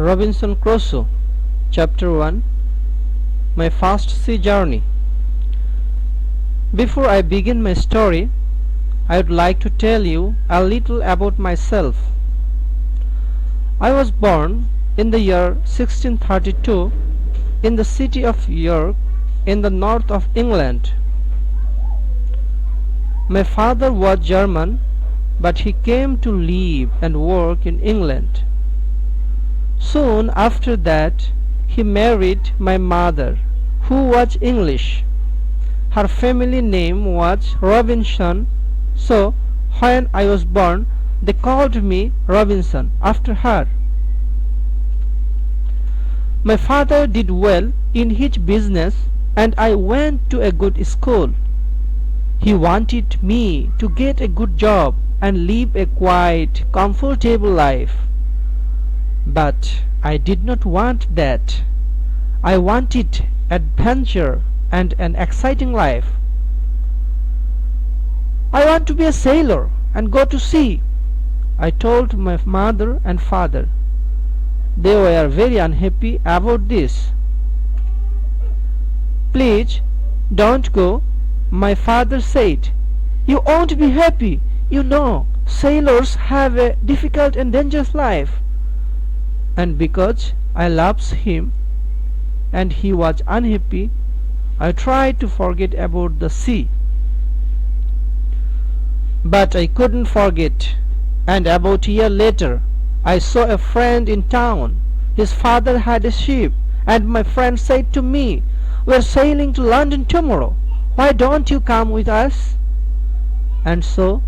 Robinson Crusoe, Chapter 1. My First Sea Journey. Before I begin my story, I would like to tell you a little about myself. I was born in the year 1632 in the city of York in the north of England. My father was German, but he came to live and work in England. Soon after that, he married my mother, who was English. Her family name was Robinson, so when I was born, they called me Robinson after her. My father did well in his business, and I went to a good school. He wanted me to get a good job and live a quiet, comfortable life. But I did not want that. I wanted adventure and an exciting life. I want to be a sailor and go to sea, I told my mother and father. They were very unhappy about this. Please don't go, my father said. You won't be happy. You know, sailors have a difficult and dangerous life. And because I loved him and he was unhappy, I tried to forget about the sea. But I couldn't forget, and about a year later I saw a friend in town. His father had a ship, and my friend said to me, "We're sailing to London tomorrow. Why don't you come with us?" And so,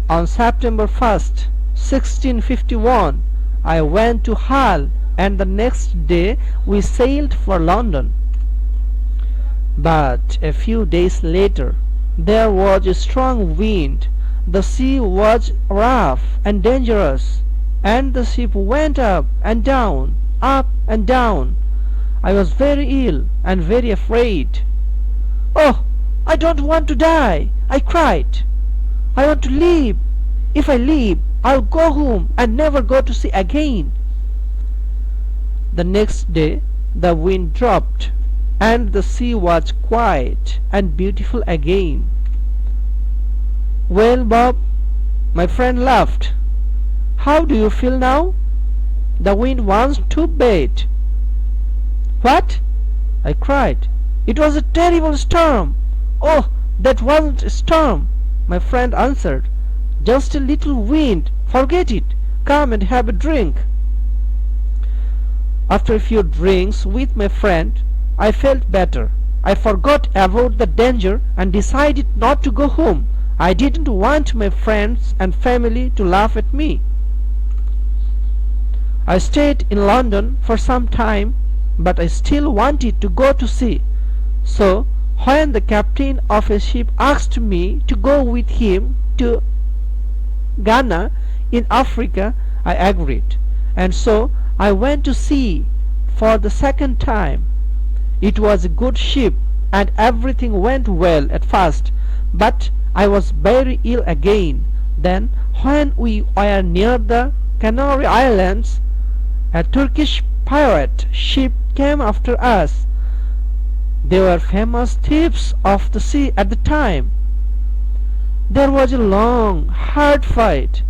on September 1st, 1651, I went to Hull, and the next day we sailed for London. But a few days later there was a strong wind. The sea was rough and dangerous, and the ship went up and down, up and down. I was very ill and very afraid. "Oh, I don't want to die," I cried. "I want to live. If I live, I'll go home and never go to sea again." The next day the wind dropped, and the sea was quiet and beautiful again. "Well, Bob," my friend laughed, "how do you feel now? The wind was too bad." "What?" I cried. "It was a terrible storm." "Oh, that wasn't a storm," my friend answered. "Just a little wind. Forget it. Come and have a drink." After a few drinks with my friend, I felt better. I forgot about the danger and decided not to go home. I didn't want my friends and family to laugh at me. I stayed in London for some time, but I still wanted to go to sea. So when the captain of a ship asked me to go with him to Ghana in Africa, I agreed, and so I went to sea for the second time. It was a good ship, and everything went well at first, but I was very ill again. Then, when we were near the Canary Islands, a Turkish pirate ship came after us. They were famous thieves of the sea at the time. There was a long, hard fight,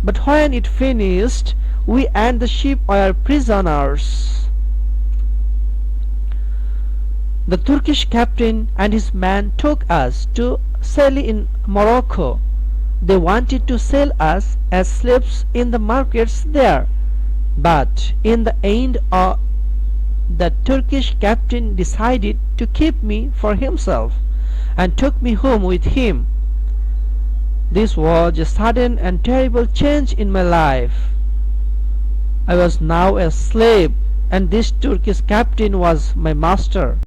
but when it finished, we and the ship were prisoners. The Turkish captain and his men took us to sell in Morocco. They wanted to sell us as slaves in the markets there, but in the end the Turkish captain decided to keep me for himself and took me home with him. This was a sudden and terrible change in my life. I was now a slave, and this Turkish captain was my master.